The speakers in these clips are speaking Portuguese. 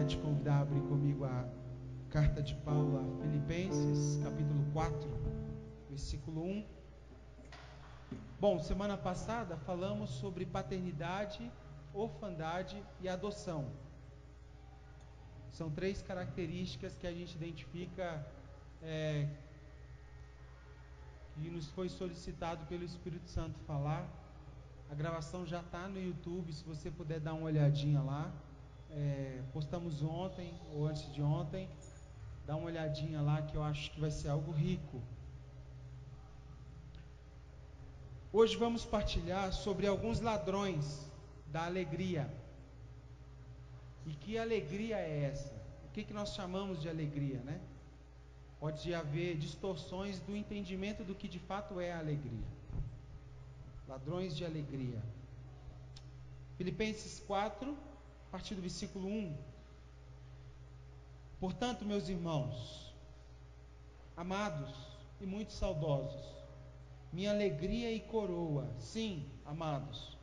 te convidar a abrir comigo a carta de Paulo a Filipenses, capítulo 4, versículo 1. Bom, semana passada falamos sobre paternidade, orfandade e adoção. São três características que a gente identifica, que nos foi solicitado pelo Espírito Santo falar. A gravação já está no YouTube, se você puder dar uma olhadinha lá. Postamos ontem ou antes de ontem. Dá uma olhadinha lá que eu acho que vai ser algo rico. Hoje vamos partilhar sobre alguns ladrões da alegria. E que alegria é essa? O que nós chamamos de alegria, né? Pode haver distorções do entendimento do que de fato é a alegria. Ladrões de alegria. Filipenses 4, a partir do versículo 1. Portanto, meus irmãos, amados e muito saudosos, minha alegria e coroa, sim, amados,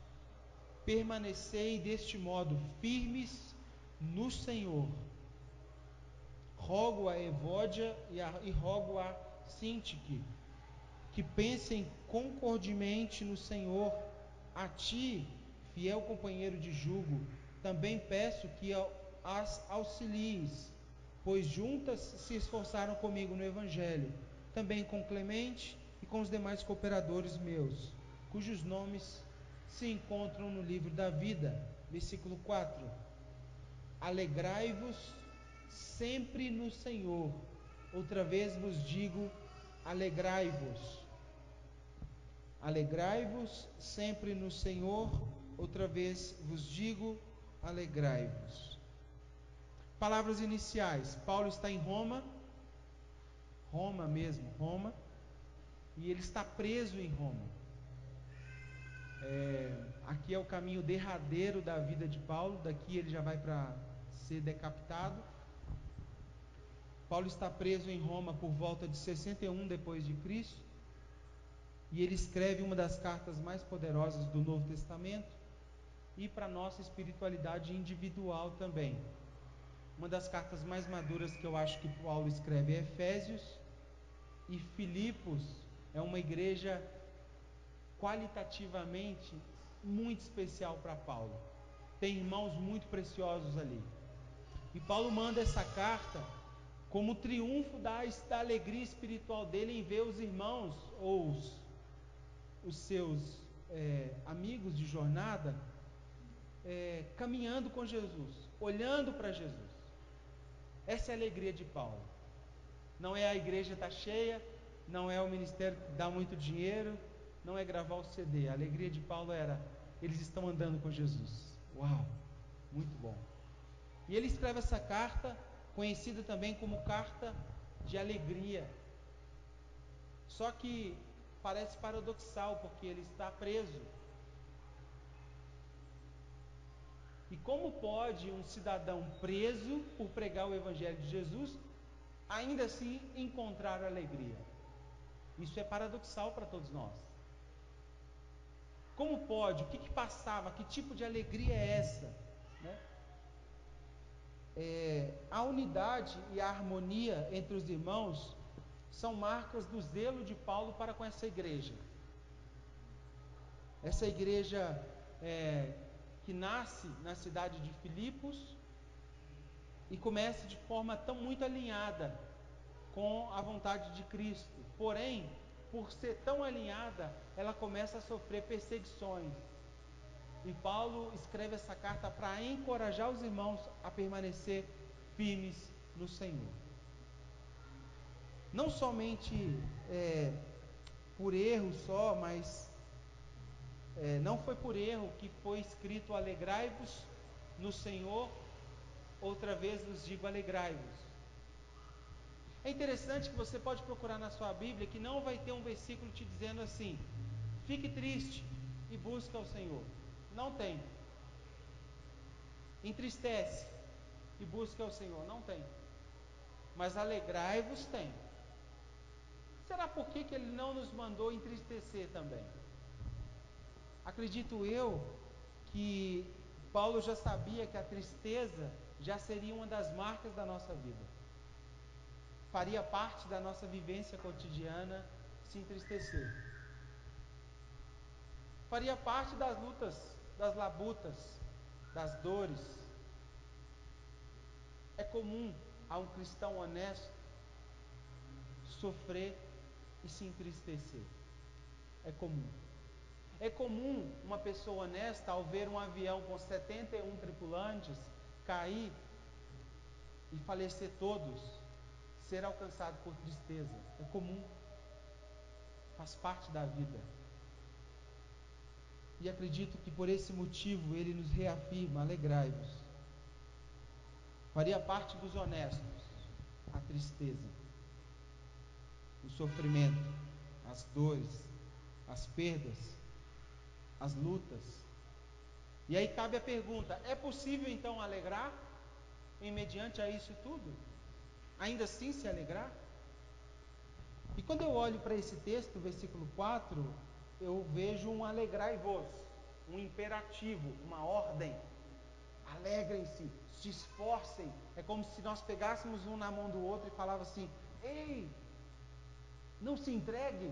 permanecei deste modo firmes no Senhor. Rogo a Evódia e rogo a Sintique que pensem concordemente no Senhor. A ti, fiel companheiro de jugo, também peço que as auxilies, pois juntas se esforçaram comigo no Evangelho, também com Clemente e com os demais cooperadores meus, cujos nomes se encontram no livro da vida. Versículo 4. Alegrai-vos sempre no Senhor. Outra vez vos digo, alegrai-vos. Alegrai-vos sempre no Senhor. Outra vez vos digo, alegrai-vos. Palavras iniciais. Paulo está em Roma mesmo, e ele está preso em Roma. Aqui é o caminho derradeiro da vida de Paulo. Daqui ele já vai para ser decapitado. Paulo está preso em Roma por volta de 61 depois de Cristo, e ele escreve uma das cartas mais poderosas do Novo Testamento e para a nossa espiritualidade individual também. Uma das cartas mais maduras que eu acho que Paulo escreve é Efésios, e Filipos é uma igreja qualitativamente muito especial para Paulo. Tem irmãos muito preciosos ali. E Paulo manda essa carta como triunfo da alegria espiritual dele em ver os irmãos ou os seus amigos de jornada caminhando com Jesus, olhando para Jesus. Essa é a alegria de Paulo. Não é a igreja estar cheia, não é o ministério que dá muito dinheiro, não é gravar o CD. A alegria de Paulo era, eles estão andando com Jesus. Uau, muito bom. E ele escreve essa carta, conhecida também como carta de alegria. Só que parece paradoxal, porque ele está preso. E como pode um cidadão preso por pregar o Evangelho de Jesus ainda assim encontrar alegria? Isso é paradoxal para todos nós. Como pode? O que passava? Que tipo de alegria é essa? Né? A unidade e a harmonia entre os irmãos são marcas do zelo de Paulo para com essa igreja. Essa igreja que nasce na cidade de Filipos e começa de forma muito alinhada com a vontade de Cristo. Porém, por ser tão alinhada, ela começa a sofrer perseguições. E Paulo escreve essa carta para encorajar os irmãos a permanecer firmes no Senhor. Não somente por erro só, mas não foi por erro que foi escrito alegrai-vos no Senhor, outra vez vos digo alegrai-vos. É interessante que você pode procurar na sua Bíblia que não vai ter um versículo te dizendo assim, fique triste e busque ao Senhor. Não tem. Entristece e busque ao Senhor. Não tem. Mas alegrai-vos tem. Será por que ele não nos mandou entristecer também? Acredito eu que Paulo já sabia que a tristeza já seria uma das marcas da nossa vida. Faria parte da nossa vivência cotidiana se entristecer. Faria parte das lutas, das labutas, das dores. É comum a um cristão honesto sofrer e se entristecer. É comum. É comum uma pessoa honesta, ao ver um avião com 71 tripulantes cair e falecer todos, ser alcançado por tristeza. É comum. Faz parte da vida. E acredito que por esse motivo ele nos reafirma: alegrai-vos. Faria parte dos honestos a tristeza, o sofrimento, as dores, as perdas, as lutas. E aí cabe a pergunta: é possível então alegrar em mediante a isso tudo? Ainda assim se alegrar? E quando eu olho para esse texto, versículo 4, eu vejo um alegrai-vos, um imperativo, uma ordem. Alegrem-se, se esforcem. É como se nós pegássemos um na mão do outro e falava assim: ei, não se entregue,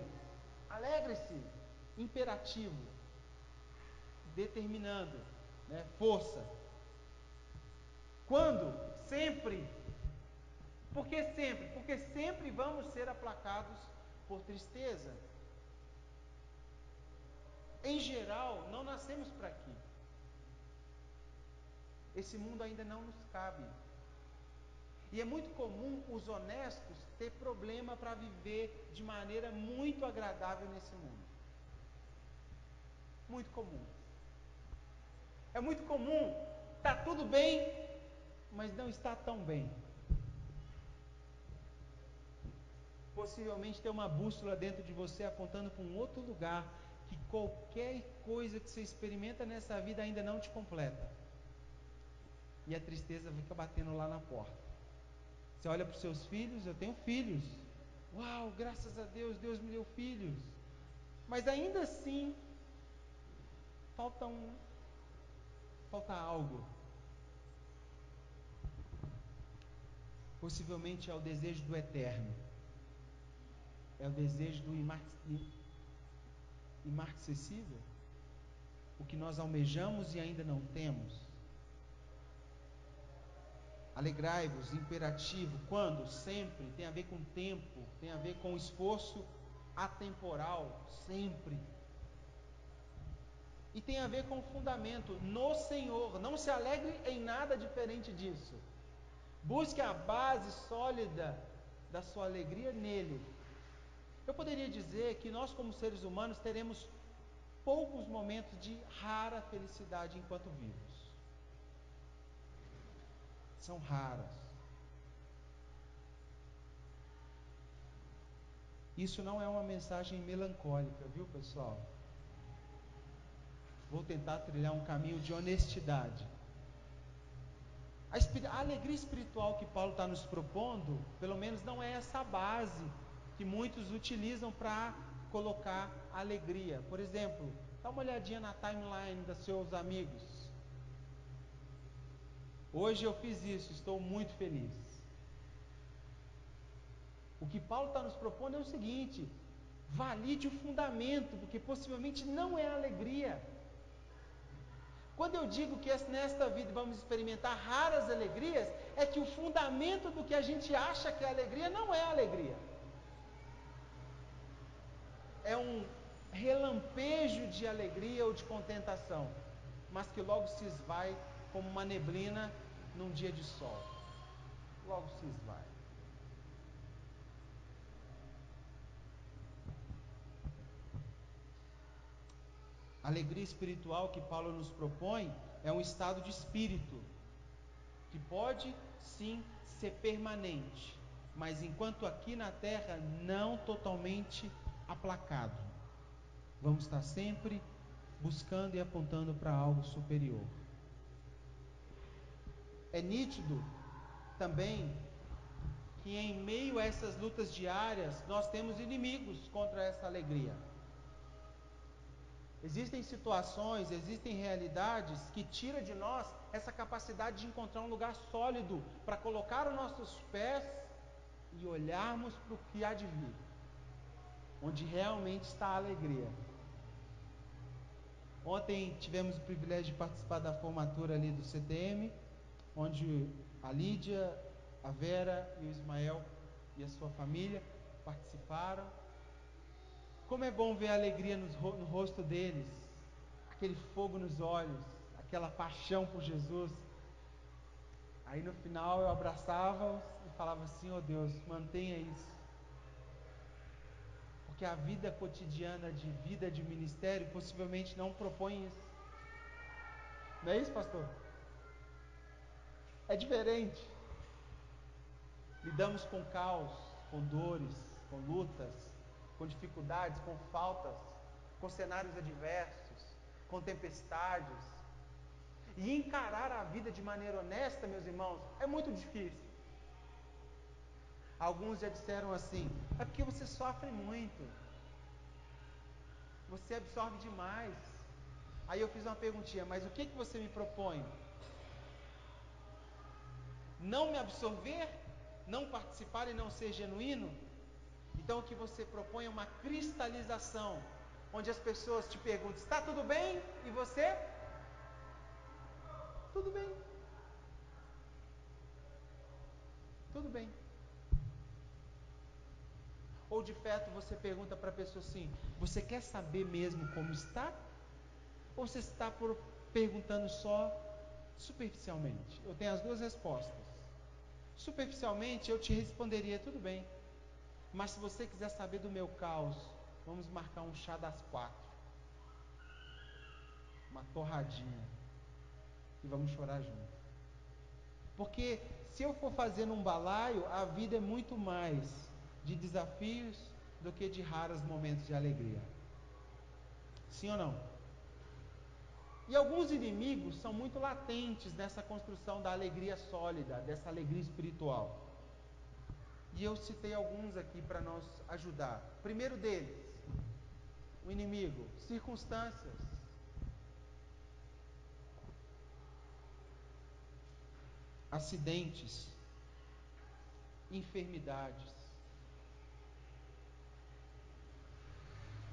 alegre-se. Imperativo, determinando, né? Força. Quando? Sempre. Por que sempre? Porque sempre vamos ser aplacados por tristeza. Em geral, não nascemos para aqui. Esse mundo ainda não nos cabe. E é muito comum os honestos ter problema para viver de maneira muito agradável nesse mundo. Muito comum. É muito comum, está tudo bem, mas não está tão bem. Possivelmente tem uma bússola dentro de você apontando para um outro lugar, que qualquer coisa que você experimenta nessa vida ainda não te completa. E a tristeza fica batendo lá na porta. Você olha para os seus filhos: eu tenho filhos. Uau, graças a Deus, Deus me deu filhos. Mas ainda assim, falta algo. Possivelmente é o desejo do eterno. É o desejo do imarcessível. O que nós almejamos e ainda não temos. Alegrai-vos, imperativo. Quando? Sempre. Tem a ver com tempo. Tem a ver com esforço atemporal. Sempre. E tem a ver com fundamento. No Senhor. Não se alegre em nada diferente disso. Busque a base sólida da sua alegria nele. Eu poderia dizer que nós, como seres humanos, teremos poucos momentos de rara felicidade enquanto vivos. São raras. Isso não é uma mensagem melancólica, viu, pessoal? Vou tentar trilhar um caminho de honestidade. A alegria espiritual que Paulo está nos propondo, pelo menos não é essa base que muitos utilizam para colocar alegria. Por exemplo, dá uma olhadinha na timeline dos seus amigos. Hoje eu fiz isso, estou muito feliz. O que Paulo está nos propondo é o seguinte: valide o fundamento, porque possivelmente não é alegria. Quando eu digo que nesta vida vamos experimentar raras alegrias, é que o fundamento do que a gente acha que é alegria não é alegria. É um relampejo de alegria ou de contentação, mas que logo se esvai como uma neblina num dia de sol. Logo se esvai. A alegria espiritual que Paulo nos propõe é um estado de espírito que pode sim ser permanente, mas enquanto aqui na terra não totalmente aplacado. Vamos estar sempre buscando e apontando para algo superior. É nítido também que em meio a essas lutas diárias nós temos inimigos contra essa alegria. Existem situações, existem realidades que tiram de nós essa capacidade de encontrar um lugar sólido para colocar os nossos pés e olharmos para o que há de vir, onde realmente está a alegria. Ontem tivemos o privilégio de participar da formatura ali do CTM, onde a Lídia, a Vera e o Ismael e a sua família participaram. Como é bom ver a alegria no rosto deles, aquele fogo nos olhos, aquela paixão por Jesus. Aí no final eu abraçava-os e falava assim: oh Deus, mantenha isso. Porque a vida cotidiana de vida de ministério possivelmente não propõe isso. Não é isso, pastor? É diferente. Lidamos com caos, com dores, com lutas, com dificuldades, com faltas, com cenários adversos, com tempestades. E encarar a vida de maneira honesta, meus irmãos, é muito difícil. Alguns já disseram assim: é porque você sofre muito, você absorve demais. Aí eu fiz uma perguntinha: mas o que você me propõe? Não me absorver? Não participar e não ser genuíno? Então o que você propõe é uma cristalização, onde as pessoas te perguntam: está tudo bem? E você? Tudo bem. Tudo bem. Ou de fato você pergunta para a pessoa assim: você quer saber mesmo como está? Ou você está perguntando só superficialmente? Eu tenho as duas respostas. Superficialmente eu te responderia: tudo bem. Mas se você quiser saber do meu caos, vamos marcar um chá das 4, uma torradinha, e vamos chorar junto. Porque se eu for fazer um balaio, a vida é muito mais de desafios do que de raros momentos de alegria. Sim ou não? E alguns inimigos são muito latentes nessa construção da alegria sólida, dessa alegria espiritual. E eu citei alguns aqui para nos ajudar. Primeiro deles, o inimigo: circunstâncias. Acidentes, enfermidades,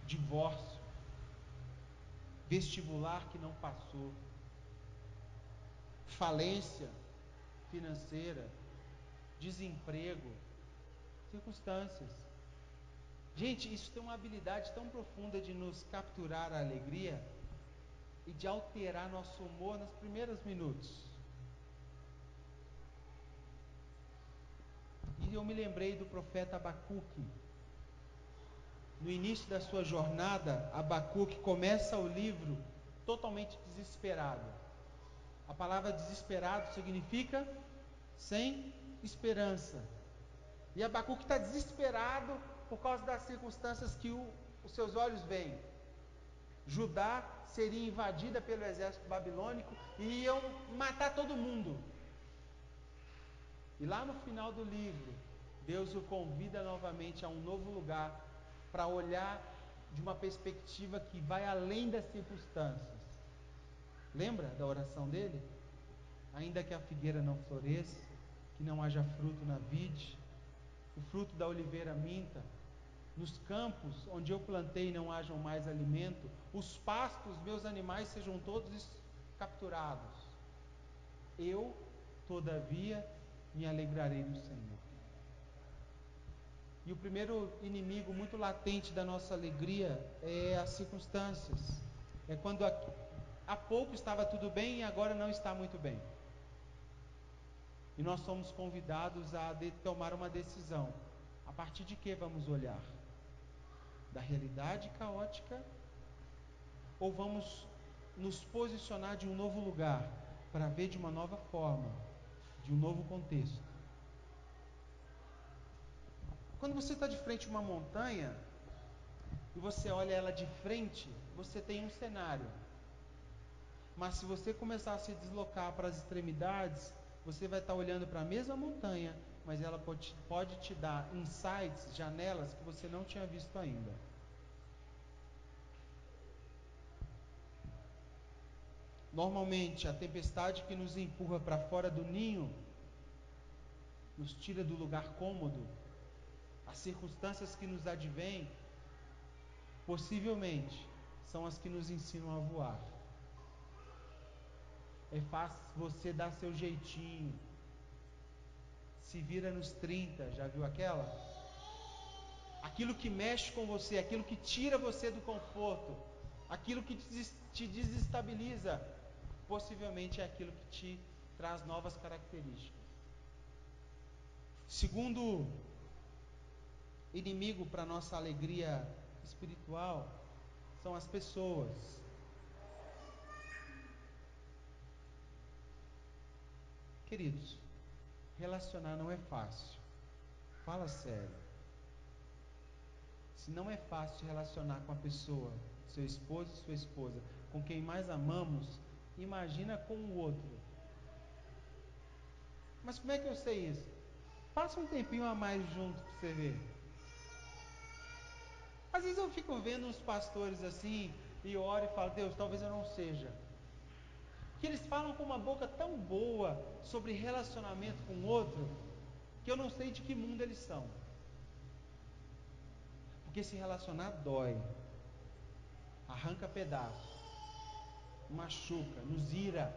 divórcio, vestibular que não passou, falência financeira, desemprego, circunstâncias. Gente, isso tem uma habilidade tão profunda de nos capturar a alegria e de alterar nosso humor nos primeiros minutos. E eu me lembrei do profeta Abacuque. No início da sua jornada, Abacuque começa o livro totalmente desesperado. A palavra desesperado significa sem esperança. E Abacuque está desesperado por causa das circunstâncias que os seus olhos veem. Judá seria invadida pelo exército babilônico e iam matar todo mundo. E lá no final do livro, Deus o convida novamente a um novo lugar, para olhar de uma perspectiva que vai além das circunstâncias. Lembra da oração dele? Ainda que a figueira não floresça, que não haja fruto na vide, o fruto da oliveira minta, nos campos onde eu plantei não hajam mais alimento, os pastos, meus animais sejam todos capturados, eu, todavia, me alegrarei no Senhor. E o primeiro inimigo muito latente da nossa alegria é as circunstâncias. É quando há pouco estava tudo bem e agora não está muito bem. E nós somos convidados a tomar uma decisão. A partir de que vamos olhar? Da realidade caótica? Ou vamos nos posicionar de um novo lugar, para ver de uma nova forma, de um novo contexto? Quando você está de frente a uma montanha, e você olha ela de frente, você tem um cenário. Mas se você começar a se deslocar para as extremidades, você vai estar olhando para a mesma montanha, mas ela pode te dar insights, janelas que você não tinha visto ainda. Normalmente, a tempestade que nos empurra para fora do ninho, nos tira do lugar cômodo, as circunstâncias que nos advêm, possivelmente, são as que nos ensinam a voar. É fácil você dar seu jeitinho, se vira nos 30, já viu aquela? Aquilo que mexe com você, aquilo que tira você do conforto, aquilo que te desestabiliza, possivelmente é aquilo que te traz novas características. Segundo inimigo para nossa alegria espiritual são as pessoas. Queridos, relacionar não é fácil. Fala sério. Se não é fácil relacionar com a pessoa, seu esposo e sua esposa, com quem mais amamos, imagina com o outro. Mas como é que eu sei isso? Passa um tempinho a mais junto para você ver. Às vezes eu fico vendo uns pastores assim, e oro e falo, Deus, talvez eu não seja. Que eles falam com uma boca tão boa sobre relacionamento com o outro, que eu não sei de que mundo eles são. Porque se relacionar dói, arranca pedaço, machuca, nos ira.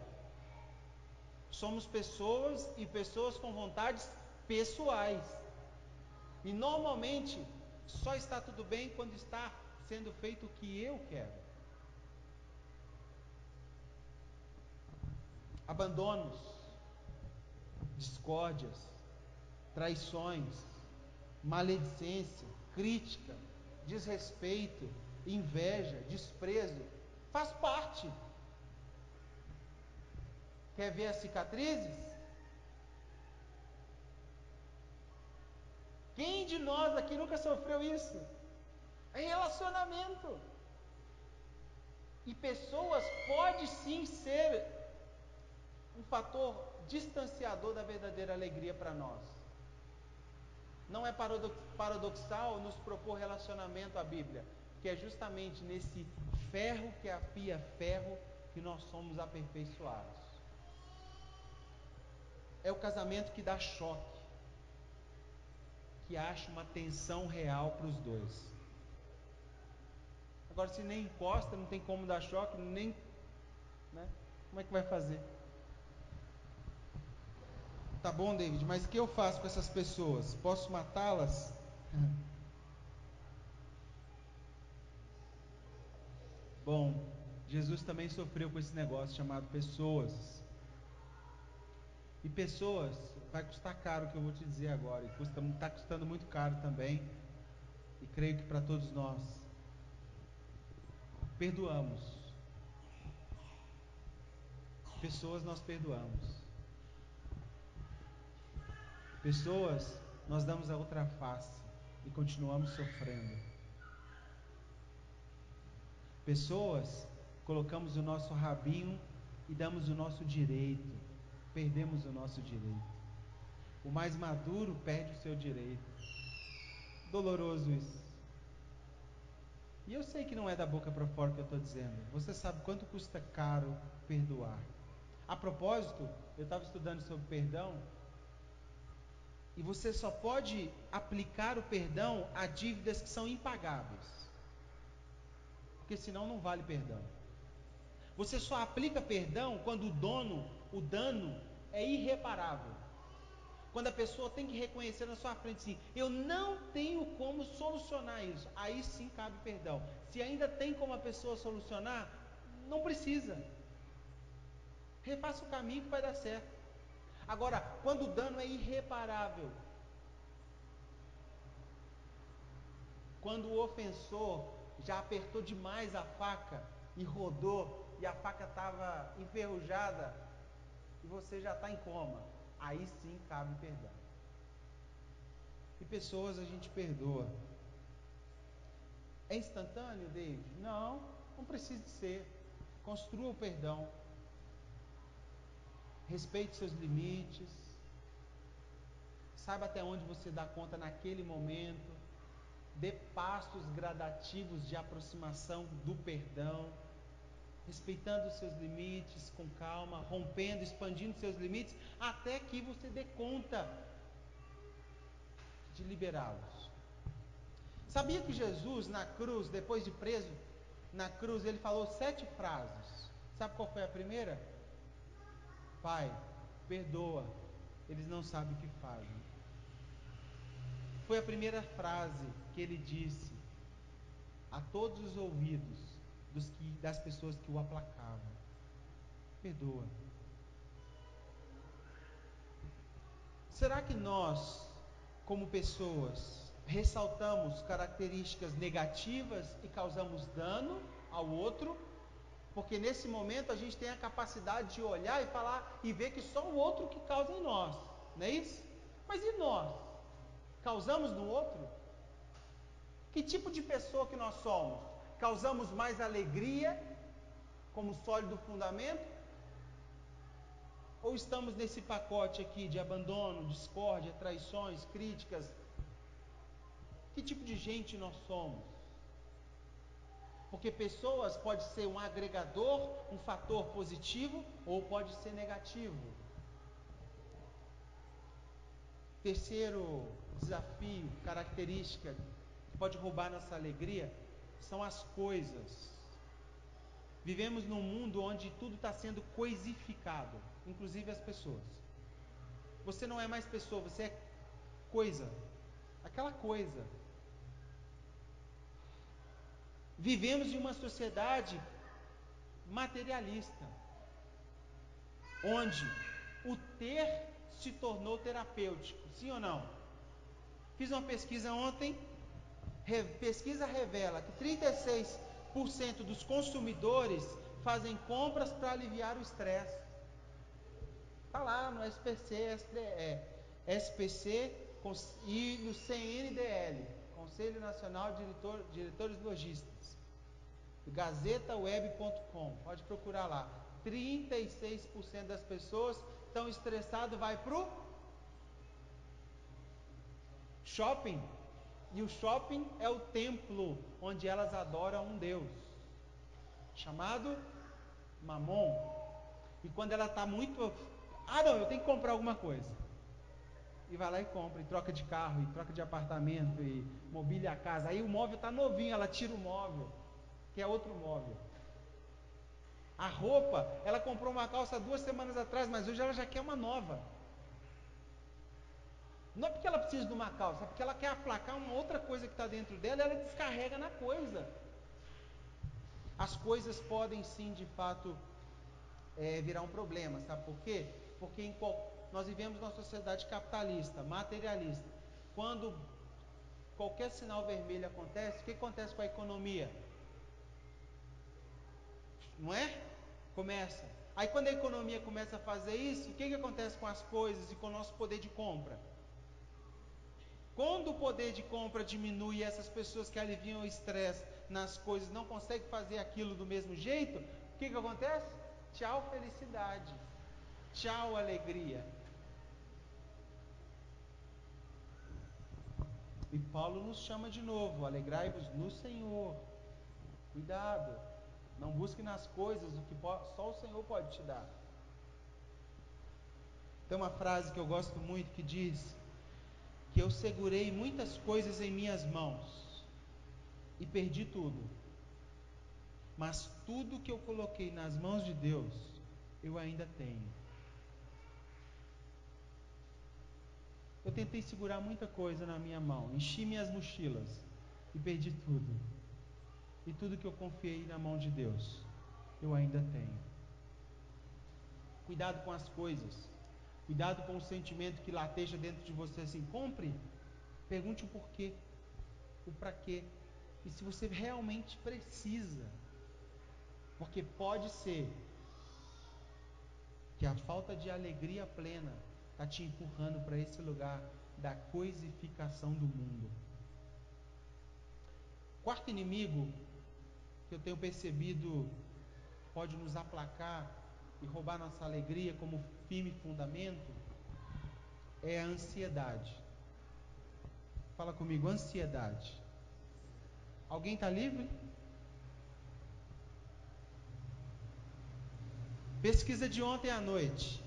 Somos pessoas e pessoas com vontades pessoais. E normalmente só está tudo bem quando está sendo feito o que eu quero. Abandonos, discórdias, traições, maledicência, crítica, desrespeito, inveja, desprezo, faz parte. Quer ver as cicatrizes? Quem de nós aqui nunca sofreu isso? É relacionamento. E pessoas pode sim ser um fator distanciador da verdadeira alegria para nós. Não é paradoxal nos propor relacionamento à Bíblia, que é justamente nesse ferro que afia ferro que nós somos aperfeiçoados. É o casamento que dá choque, que acha uma tensão real para os dois. Agora, se nem encosta, não tem como dar choque, nem, né? Como é que vai fazer? Tá bom, David, mas o que eu faço com essas pessoas? Posso matá-las? Bom, Jesus também sofreu com esse negócio chamado pessoas. E pessoas, vai custar caro o que eu vou te dizer agora, e está custando muito caro também, e creio que para todos nós. Perdoamos. Pessoas nós perdoamos. Pessoas nós damos a outra face e continuamos sofrendo. Pessoas colocamos o nosso rabinho e damos o nosso direito, perdemos o nosso direito. O mais maduro perde o seu direito. Doloroso isso. E eu sei que não é da boca para fora que eu estou dizendo. Você sabe quanto custa caro perdoar. A propósito, eu estava estudando sobre perdão, e você só pode aplicar o perdão a dívidas que são impagáveis, porque senão não vale perdão. Você só aplica perdão quando o dano é irreparável. Quando a pessoa tem que reconhecer na sua frente assim, eu não tenho como solucionar isso, aí sim cabe perdão. Se ainda tem como a pessoa solucionar, não precisa. Refaça o caminho que vai dar certo. Agora, quando o dano é irreparável, quando o ofensor já apertou demais a faca e rodou, e a faca estava enferrujada, e você já está em coma, aí sim cabe perdão. E pessoas a gente perdoa. É instantâneo, David? Não, não precisa de ser. Construa o perdão. Respeite seus limites. Saiba até onde você dá conta naquele momento. Dê passos gradativos de aproximação do perdão. respeitando os seus limites, com calma, rompendo, expandindo seus limites, até que você dê conta de liberá-los. Sabia que Jesus, na cruz, depois de preso, na cruz, ele falou 7 frases. Sabe qual foi a primeira? Pai, perdoa, eles não sabem o que fazem. Foi a primeira frase que ele disse a todos os ouvidos das pessoas que o aplacavam. Perdoa. Será que nós, como pessoas, ressaltamos características negativas e causamos dano ao outro? Porque nesse momento a gente tem a capacidade de olhar e falar e ver que só o outro que causa em nós, não é isso? Mas e nós? Causamos no outro? Que tipo de pessoa que nós somos? Causamos mais alegria como sólido fundamento? Ou estamos nesse pacote aqui de abandono, discórdia, traições, críticas? Que tipo de gente nós somos? Porque pessoas pode ser um agregador, um fator positivo, ou pode ser negativo. Terceiro desafio, característica que pode roubar nossa alegria, são as coisas. Vivemos num mundo onde tudo está sendo coisificado, inclusive as pessoas. Você não é mais pessoa, você é coisa. Aquela coisa. Vivemos em uma sociedade materialista, onde o ter se tornou terapêutico, sim ou não? Fiz uma pesquisa ontem, pesquisa revela que 36% dos consumidores fazem compras para aliviar o estresse. Está lá no SPC, SPC e no CNDL, Conselho Nacional de Diretores Logísticos. GazetaWeb.com, pode procurar lá. 36% das pessoas estão estressadas, vai para o shopping. E o shopping é o templo onde elas adoram um Deus chamado Mamon. E quando ela está muito, não, eu tenho que comprar alguma coisa, e vai lá e compra, e troca de carro, e troca de apartamento, e mobília a casa. Aí o móvel está novinho, ela tira o móvel, que é outro móvel. A roupa, ela comprou uma calça 2 semanas atrás, mas hoje ela já quer uma nova. Não é porque ela precisa de uma calça, é porque ela quer aplacar uma outra coisa que está dentro dela, e ela descarrega na coisa. As coisas podem sim, de fato, virar um problema, sabe por quê? Porque nós vivemos numa sociedade capitalista, materialista. Quando qualquer sinal vermelho acontece, o que acontece com a economia? Não é? Começa. Aí quando a economia começa a fazer isso, o que acontece com as coisas e com o nosso poder de compra? Quando o poder de compra diminui e essas pessoas que aliviam o estresse nas coisas não conseguem fazer aquilo do mesmo jeito, o que acontece? Tchau felicidade, tchau alegria. E Paulo nos chama de novo: alegrai-vos no Senhor. Cuidado, não busque nas coisas o que só o Senhor pode te dar. Tem uma frase que eu gosto muito que diz que eu segurei muitas coisas em minhas mãos e perdi tudo, mas tudo que eu coloquei nas mãos de Deus, eu ainda tenho. Eu tentei segurar muita coisa na minha mão, enchi minhas mochilas e perdi tudo. E tudo que eu confiei na mão de Deus, eu ainda tenho. Cuidado com as coisas. Cuidado com o sentimento que lateja dentro de você assim: compre, pergunte o porquê, o para quê, e se você realmente precisa. Porque pode ser que a falta de alegria plena está te empurrando para esse lugar da coisificação do mundo. Quarto inimigo que eu tenho percebido pode nos aplacar e roubar nossa alegria como firme fundamento é a ansiedade. Fala comigo: ansiedade. Alguém está livre? Pesquisa de ontem à noite.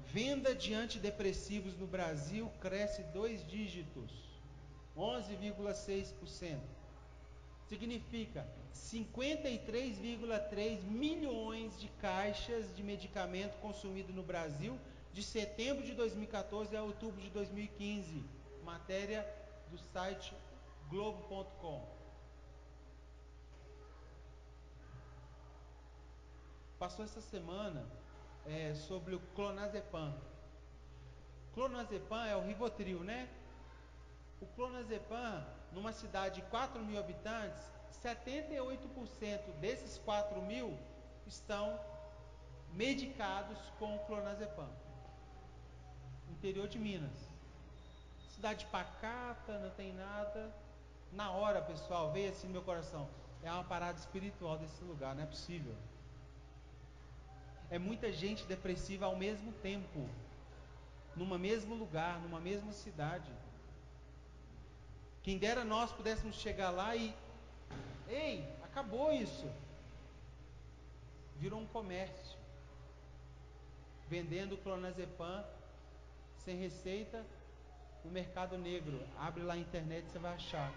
Venda de antidepressivos no Brasil cresce 2 dígitos, 11,6%. Significa 53,3 milhões de caixas de medicamento consumido no Brasil de setembro de 2014 a outubro de 2015. Matéria do site Globo.com. Passou essa semana sobre o clonazepam. Clonazepam é o Rivotril, né? O clonazepam, numa cidade de 4 mil habitantes, 78% desses 4 mil estão medicados com o clonazepam. Interior de Minas. Cidade pacata, não tem nada. Na hora, pessoal, veio assim no meu coração. É uma parada espiritual desse lugar, não é possível. É muita gente depressiva ao mesmo tempo, num mesmo lugar, numa mesma cidade. Quem dera nós pudéssemos chegar lá e... Ei, acabou isso. Virou um comércio. Vendendo clonazepam sem receita no mercado negro. Abre lá a internet e você vai achar.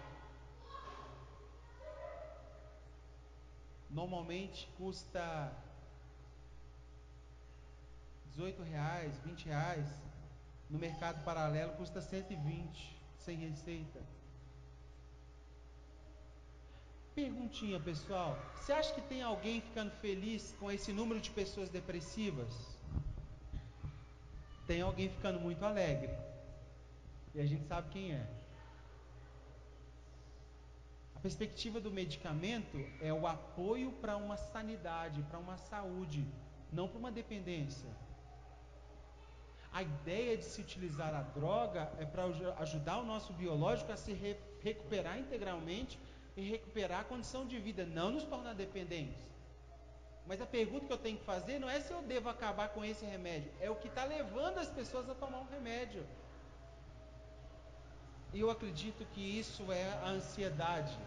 Normalmente custa R$18, R$20. No mercado paralelo custa 120, sem receita. Perguntinha, pessoal. Você acha que tem alguém ficando feliz com esse número de pessoas depressivas? Tem alguém ficando muito alegre. E a gente sabe quem é. A perspectiva do medicamento é o apoio para uma sanidade, para uma saúde, não para uma dependência. A ideia de se utilizar a droga é para ajudar o nosso biológico a se recuperar integralmente e recuperar a condição de vida, não nos tornar dependentes. Mas a pergunta que eu tenho que fazer não é se eu devo acabar com esse remédio, é o que está levando as pessoas a tomar um remédio. E eu acredito que isso é a ansiedade.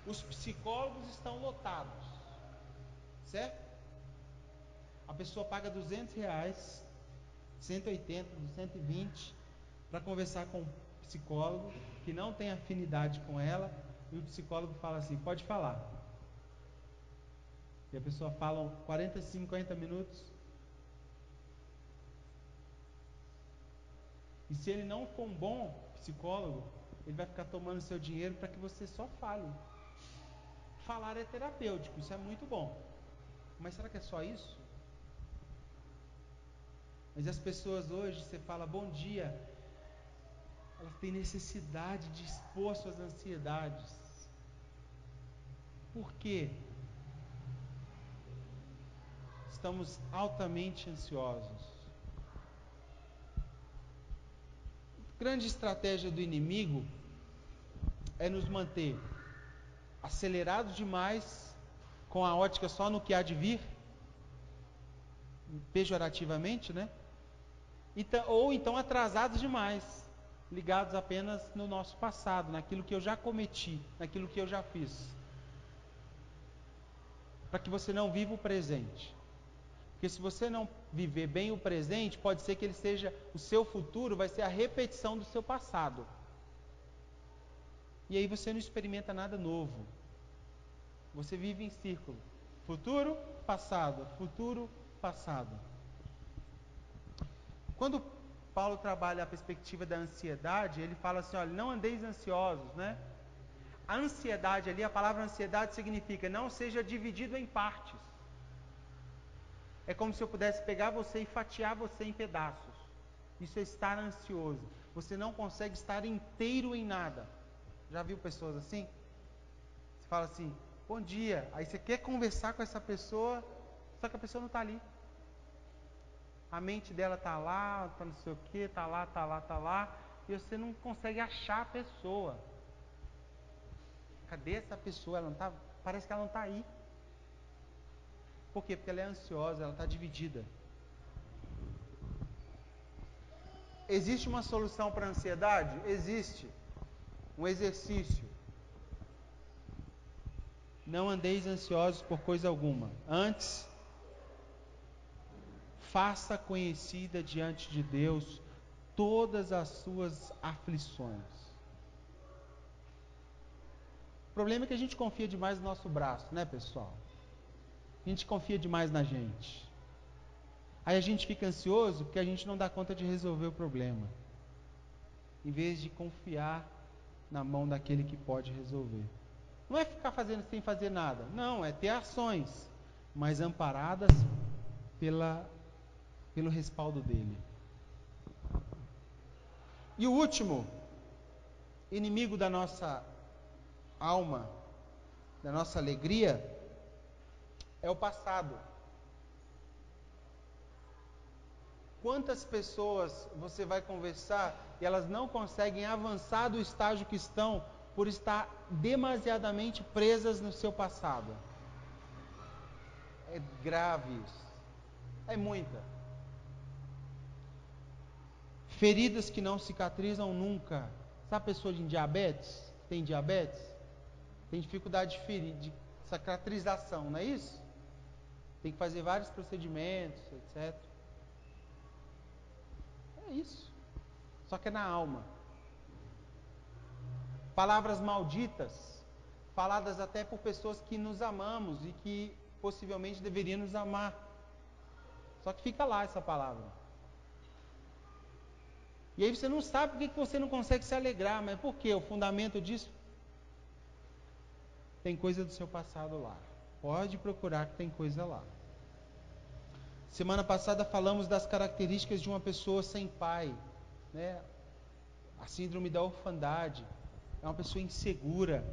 Os psicólogos estão lotados, certo? A pessoa paga R$200, 180, 120 para conversar com um psicólogo que não tem afinidade com ela, e o psicólogo fala assim, pode falar. E a pessoa fala 45, 50 minutos. E se ele não for um bom psicólogo, ele vai ficar tomando seu dinheiro para que você só fale. Falar é terapêutico, isso é muito bom. Mas será que é só isso? Mas as pessoas hoje, você fala bom dia, elas têm necessidade de expor suas ansiedades. Por quê? Estamos altamente ansiosos. A grande estratégia do inimigo é nos manter acelerados demais, com a ótica só no que há de vir, pejorativamente, né? Ou então atrasados demais, ligados apenas no nosso passado, naquilo que eu já cometi, naquilo que eu já fiz, para que você não viva o presente. Porque se você não viver bem o presente, pode ser que ele seja, o seu futuro vai ser a repetição do seu passado. E aí você não experimenta nada novo. Você vive em círculo. Futuro, passado, futuro, passado. Quando Paulo trabalha a perspectiva da ansiedade, ele fala assim, olha, não andeis ansiosos, né? A ansiedade ali, a palavra ansiedade significa não seja dividido em partes. É como se eu pudesse pegar você e fatiar você em pedaços. Isso é estar ansioso. Você não consegue estar inteiro em nada. Já viu pessoas assim? Você fala assim, bom dia. Aí você quer conversar com essa pessoa, só que a pessoa não está ali. A mente dela está lá, está não sei o que, está lá, está lá, está lá. E você não consegue achar a pessoa. Cadê essa pessoa? Ela não tá, parece que ela não está aí. Por quê? Porque ela é ansiosa, ela está dividida. Existe uma solução para a ansiedade? Existe. Um exercício. não andeis ansiosos por coisa alguma. Antes, faça conhecida diante de Deus todas as suas aflições. O problema é que a gente confia demais no nosso braço, né, pessoal? A gente confia demais na gente. Aí a gente fica ansioso porque a gente não dá conta de resolver o problema, em vez de confiar na mão daquele que pode resolver. Não é ficar fazendo sem fazer nada. Não, é ter ações, mas amparadas pelo respaldo dele. E o último inimigo da nossa alma, da nossa alegria, é o passado. Quantas pessoas você vai conversar e elas não conseguem avançar do estágio que estão por estar demasiadamente presas no seu passado? É grave isso. É muita. Feridas que não cicatrizam nunca. Sabe a pessoa de diabetes? Tem diabetes? Tem dificuldade de cicatrização, não é isso? Tem que fazer vários procedimentos, etc. É isso. Só que é na alma. Palavras malditas, faladas até por pessoas que nos amamos e que possivelmente deveriam nos amar. Só que fica lá essa palavra. E aí você não sabe por que você não consegue se alegrar. Mas por quê? O fundamento disso tem coisa do seu passado lá. Pode procurar que tem coisa lá. Semana passada falamos das características de uma pessoa sem pai, né? A síndrome da orfandade. É uma pessoa insegura.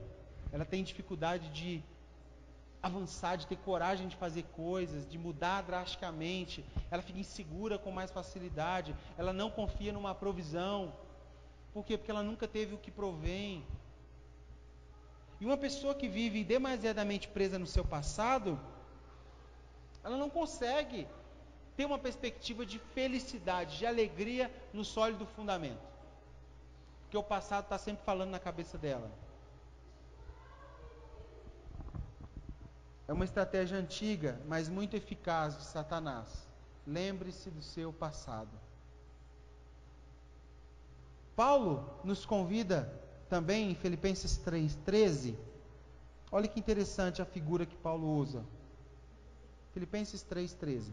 Ela tem dificuldade de avançar, de ter coragem de fazer coisas, de mudar drasticamente. Ela fica insegura com mais facilidade. Ela não confia numa provisão. Por quê? Porque ela nunca teve o que provém. E uma pessoa que vive demasiadamente presa no seu passado, ela não consegue ter uma perspectiva de felicidade, de alegria no sólido fundamento. Porque o passado está sempre falando na cabeça dela. É uma estratégia antiga, mas muito eficaz de Satanás. Lembre-se do seu passado. Paulo nos convida também em Filipenses 3,13. Olha que interessante a figura que Paulo usa. Filipenses 3,13.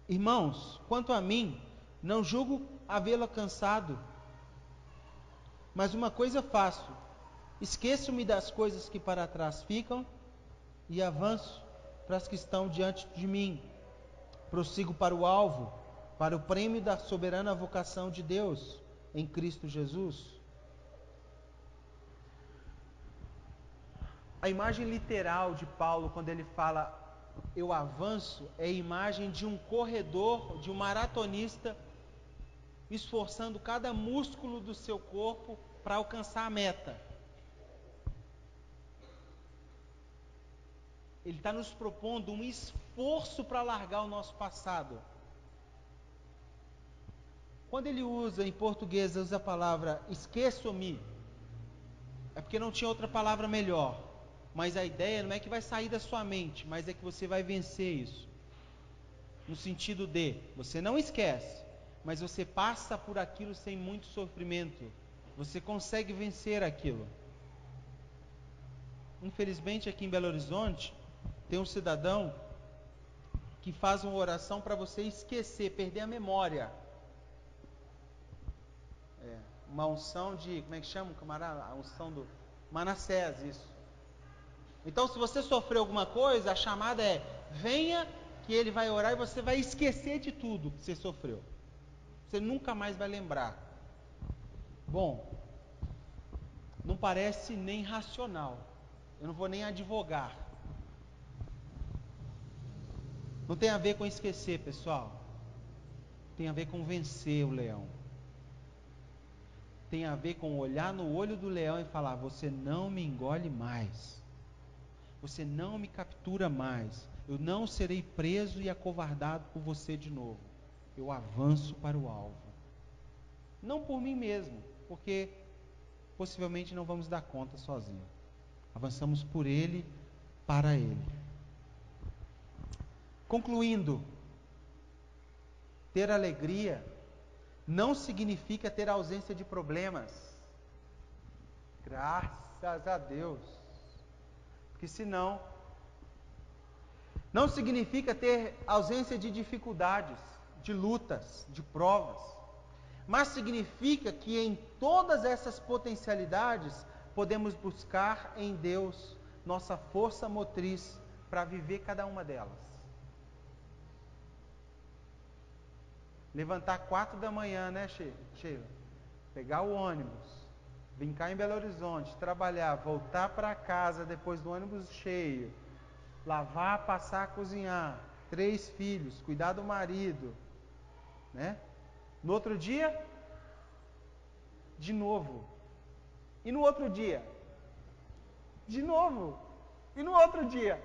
Irmãos, quanto a mim, não julgo havê-lo alcançado, mas uma coisa faço: esqueço-me das coisas que para trás ficam e avanço para as que estão diante de mim. Prossigo para o alvo, para o prêmio da soberana vocação de Deus em Cristo Jesus. A imagem literal de Paulo, quando ele fala eu avanço, é a imagem de um corredor, de um maratonista, esforçando cada músculo do seu corpo para alcançar a meta. Ele está nos propondo um esforço para largar o nosso passado. Quando ele usa, em português, usa a palavra esqueço-me, é porque não tinha outra palavra melhor. Mas a ideia não é que vai sair da sua mente, mas é que você vai vencer isso. No sentido de, você não esquece, mas você passa por aquilo sem muito sofrimento. Você consegue vencer aquilo. Infelizmente, aqui em Belo Horizonte, tem um cidadão que faz uma oração para você esquecer, perder a memória. Uma unção de, como é que chama, camarada? A unção do Manassés, isso. Então, se você sofreu alguma coisa, a chamada é, venha que ele vai orar e você vai esquecer de tudo que você sofreu. Você nunca mais vai lembrar. Bom, não parece nem racional. Eu não vou nem advogar. Não tem a ver com esquecer, pessoal. Tem a ver com vencer o leão. Tem a ver com olhar no olho do leão e falar, você não me engole mais. Você não me captura mais. Eu não serei preso e acovardado por você de novo. Eu avanço para o alvo. Não por mim mesmo, porque possivelmente não vamos dar conta sozinhos. Avançamos por Ele, para Ele. Concluindo, ter alegria não significa ter ausência de problemas. Graças a Deus. Porque senão, não significa ter ausência de dificuldades, de lutas, de provas. Mas significa que em todas essas potencialidades, podemos buscar em Deus nossa força motriz para viver cada uma delas. Levantar 4 da manhã, né, Sheila? Pegar o ônibus, vir cá em Belo Horizonte, trabalhar, voltar para casa depois do ônibus cheio, lavar, passar, cozinhar, 3 filhos, cuidar do marido, né? No outro dia, de novo. E no outro dia, de novo. E no outro dia.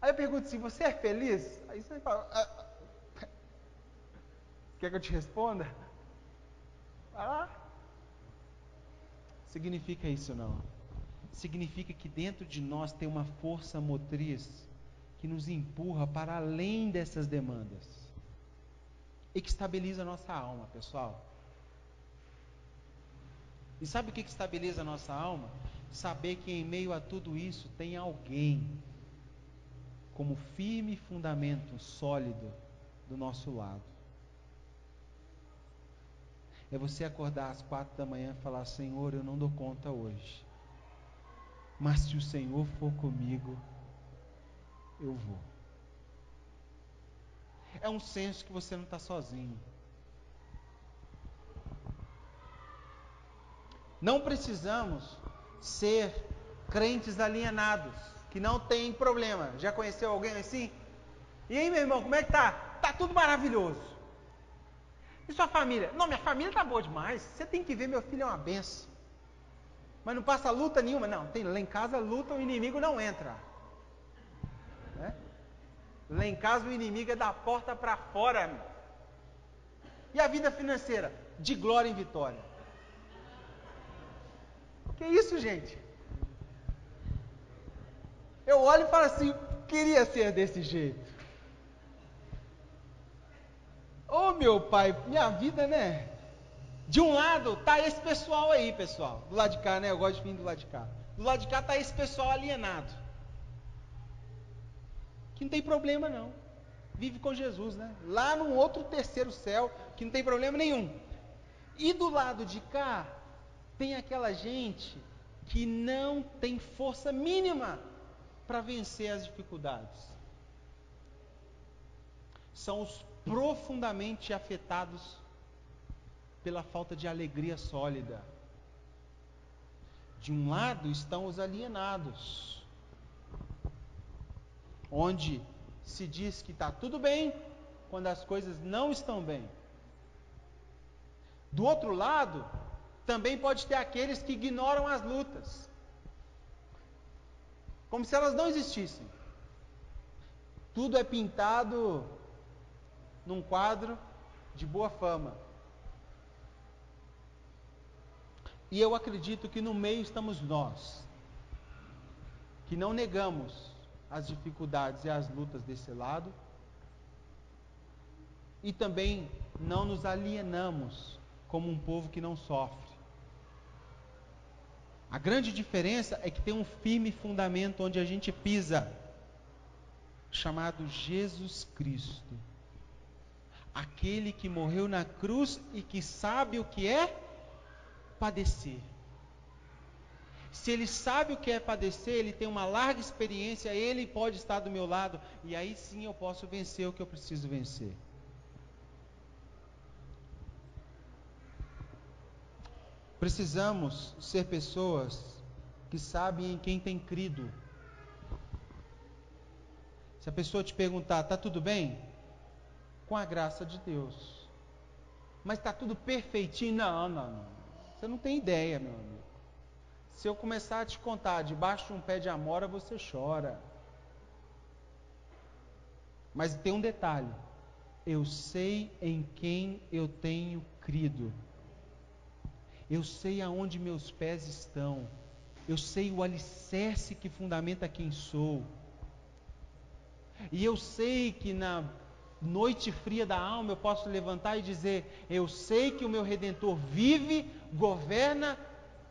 Aí eu pergunto assim, você é feliz? Aí você fala, quer que eu te responda? Vai lá. Significa isso não. Significa que dentro de nós tem uma força motriz que nos empurra para além dessas demandas. E que estabiliza a nossa alma, pessoal. E sabe o que estabiliza a nossa alma? Saber que em meio a tudo isso tem alguém como firme fundamento sólido do nosso lado. É você acordar às 4 da manhã e falar, Senhor, eu não dou conta hoje. Mas se o Senhor for comigo, eu vou. É um senso que você não está sozinho. Não precisamos ser crentes alienados, que não tem problema. Já conheceu alguém assim? E aí, meu irmão, como é que tá? Tá tudo maravilhoso. E sua família? Não, minha família tá boa demais. Você tem que ver, meu filho é uma benção. Mas não passa luta nenhuma. Não, tem, lá em casa luta, o inimigo não entra. Né? Lá em casa o inimigo é da porta para fora. Amigo. E a vida financeira? De glória em vitória. Que isso, gente? Eu olho e falo assim, queria ser desse jeito. Ô meu pai, minha vida, né? De um lado tá esse pessoal aí, pessoal. Do lado de cá, né? Eu gosto de vir do lado de cá. Do lado de cá tá esse pessoal alienado. Que não tem problema não. Vive com Jesus, né? Lá num outro terceiro céu, que não tem problema nenhum. E do lado de cá, tem aquela gente que não tem força mínima para vencer as dificuldades. São os profundamente afetados pela falta de alegria sólida. De um lado estão os alienados, onde se diz que está tudo bem quando as coisas não estão bem. Do outro lado, também pode ter aqueles que ignoram as lutas, como se elas não existissem. Tudo é pintado num quadro de boa fama. E eu acredito que no meio estamos nós, que não negamos as dificuldades e as lutas desse lado, e também não nos alienamos como um povo que não sofre. A grande diferença é que tem um firme fundamento onde a gente pisa, chamado Jesus Cristo. Aquele que morreu na cruz e que sabe o que é padecer. Se ele sabe o que é padecer, ele tem uma larga experiência, ele pode estar do meu lado, e aí sim eu posso vencer o que eu preciso vencer. Precisamos ser pessoas que sabem em quem tem crido. Se a pessoa te perguntar, está tudo bem? Com a graça de Deus. Mas está tudo perfeitinho? Não. Você não tem ideia, meu amigo. Se eu começar a te contar, debaixo de um pé de amora, você chora. Mas tem um detalhe. Eu sei em quem eu tenho crido. Eu sei aonde meus pés estão. Eu sei o alicerce que fundamenta quem sou. E eu sei que na noite fria da alma eu posso levantar e dizer: eu sei que o meu Redentor vive, governa,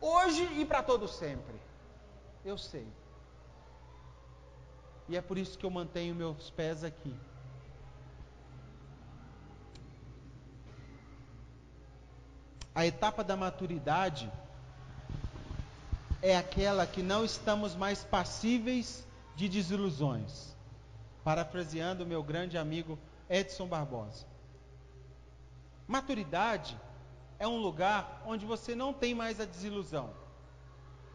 hoje e para todo sempre. Eu sei. E é por isso que eu mantenho meus pés aqui. A etapa da maturidade é aquela que não estamos mais passíveis de desilusões. Parafraseando o meu grande amigo Edson Barbosa. Maturidade é um lugar onde você não tem mais a desilusão.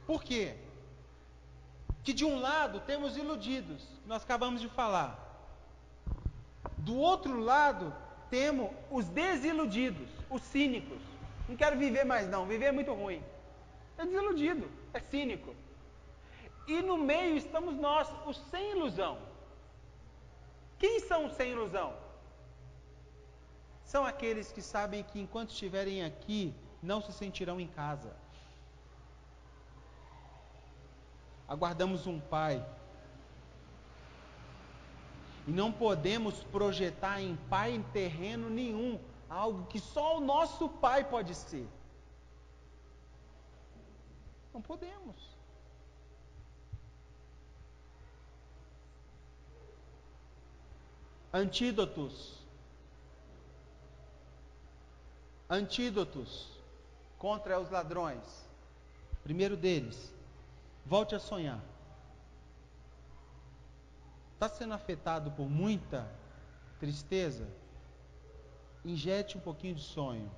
Por quê? Que de um lado temos iludidos, que nós acabamos de falar. Do outro lado temos os desiludidos, os cínicos. Não quero viver mais não, viver é muito ruim. É desiludido, é cínico. E no meio estamos nós, os sem ilusão. Quem são os sem ilusão? São aqueles que sabem que enquanto estiverem aqui, não se sentirão em casa. Aguardamos um Pai. E não podemos projetar em Pai terreno nenhum, algo que só o nosso Pai pode ser. Não podemos. Antídotos contra os ladrões. Primeiro deles, volte a sonhar. Está sendo afetado por muita tristeza? Injete um pouquinho de sonho.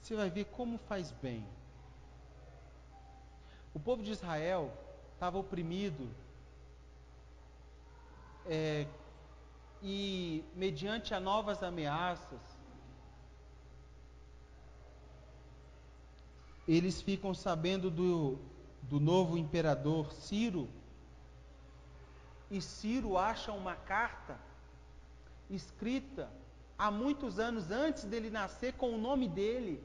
Você vai ver como faz bem. O povo de Israel estava oprimido e mediante a novas ameaças, eles ficam sabendo do novo imperador Ciro, e Ciro acha uma carta escrita há muitos anos antes dele nascer, com o nome dele,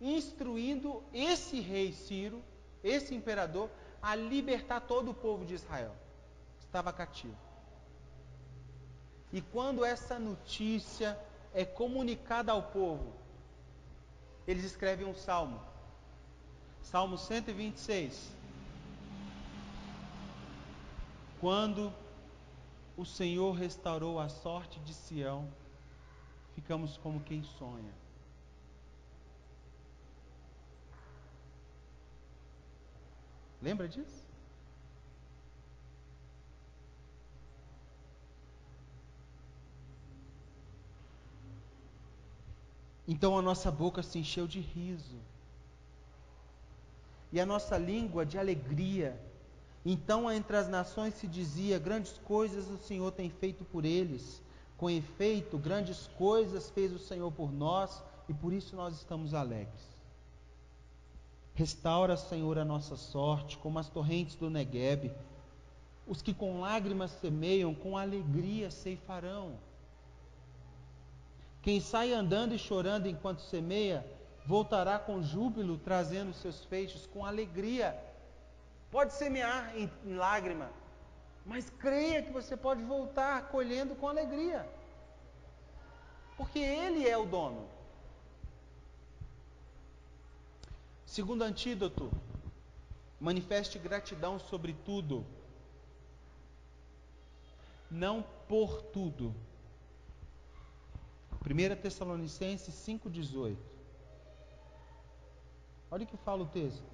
instruindo esse rei Ciro, esse imperador, a libertar todo o povo de Israel, que estava cativo. E quando essa notícia é comunicada ao povo, eles escrevem um salmo, Salmo 126. Quando o Senhor restaurou a sorte de Sião, ficamos como quem sonha. Lembra disso? Então a nossa boca se encheu de riso, e a nossa língua de alegria. Então entre as nações se dizia: grandes coisas o Senhor tem feito por eles. Com efeito, grandes coisas fez o Senhor por nós, e por isso nós estamos alegres. Restaura, Senhor, a nossa sorte, como as torrentes do Neguebe. Os que com lágrimas semeiam, com alegria ceifarão. Quem sai andando e chorando enquanto semeia, voltará com júbilo, trazendo seus feixes com alegria. Pode semear em lágrima, mas creia que você pode voltar colhendo com alegria, porque Ele é o dono. Segundo antídoto, manifeste gratidão sobre tudo, não por tudo. 1 Tessalonicenses 5,18. Olha o que fala o texto.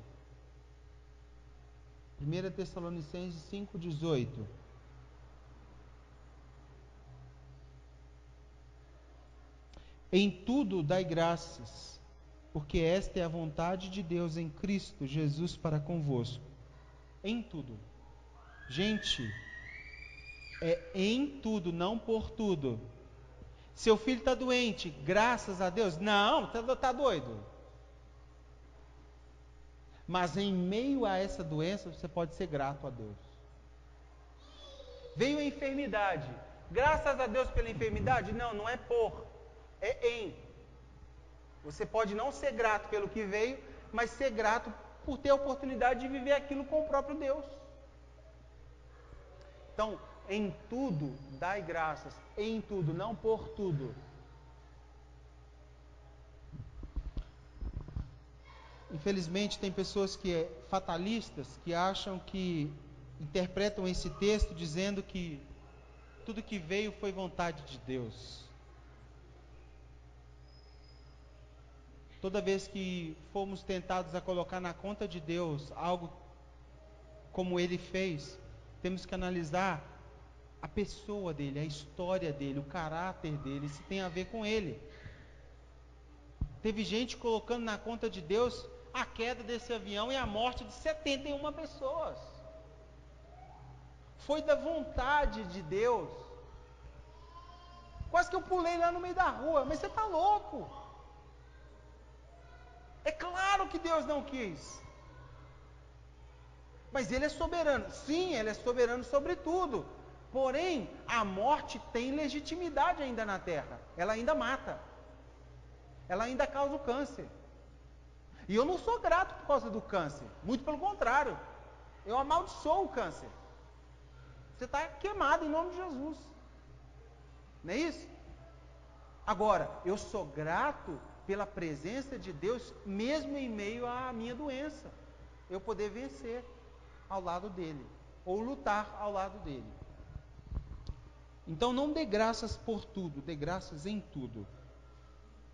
1 Tessalonicenses 5,18. Em tudo dai graças, porque esta é a vontade de Deus em Cristo Jesus para convosco. Em tudo. Gente, é em tudo, não por tudo. Seu filho está doente, graças a Deus. Não, está doido. Mas em meio a essa doença, você pode ser grato a Deus. Veio a enfermidade, graças a Deus pela enfermidade? Não, não é por, é em. Você pode não ser grato pelo que veio, mas ser grato por ter a oportunidade de viver aquilo com o próprio Deus. Então, em tudo, dai graças. Em tudo, não por tudo. Infelizmente, tem pessoas fatalistas que acham que interpretam esse texto dizendo que tudo que veio foi vontade de Deus. Toda vez que formos tentados a colocar na conta de Deus algo como Ele fez, temos que analisar a pessoa dele, a história dele, o caráter dele, se tem a ver com Ele. Teve gente colocando na conta de Deus a queda desse avião e a morte de 71 pessoas. Foi da vontade de Deus. Quase que eu pulei lá no meio da rua, mas você está louco. É claro que Deus não quis. Mas Ele é soberano. Sim, Ele é soberano sobre tudo. Porém, a morte tem legitimidade ainda na terra. Ela ainda mata. Ela ainda causa o câncer. E eu não sou grato por causa do câncer. Muito pelo contrário. Eu amaldiçoo o câncer. Você está queimado em nome de Jesus. Não é isso? Agora, eu sou grato pela presença de Deus, mesmo em meio à minha doença. Eu poder vencer ao lado dele. Ou lutar ao lado dele. Então não dê graças por tudo, dê graças em tudo.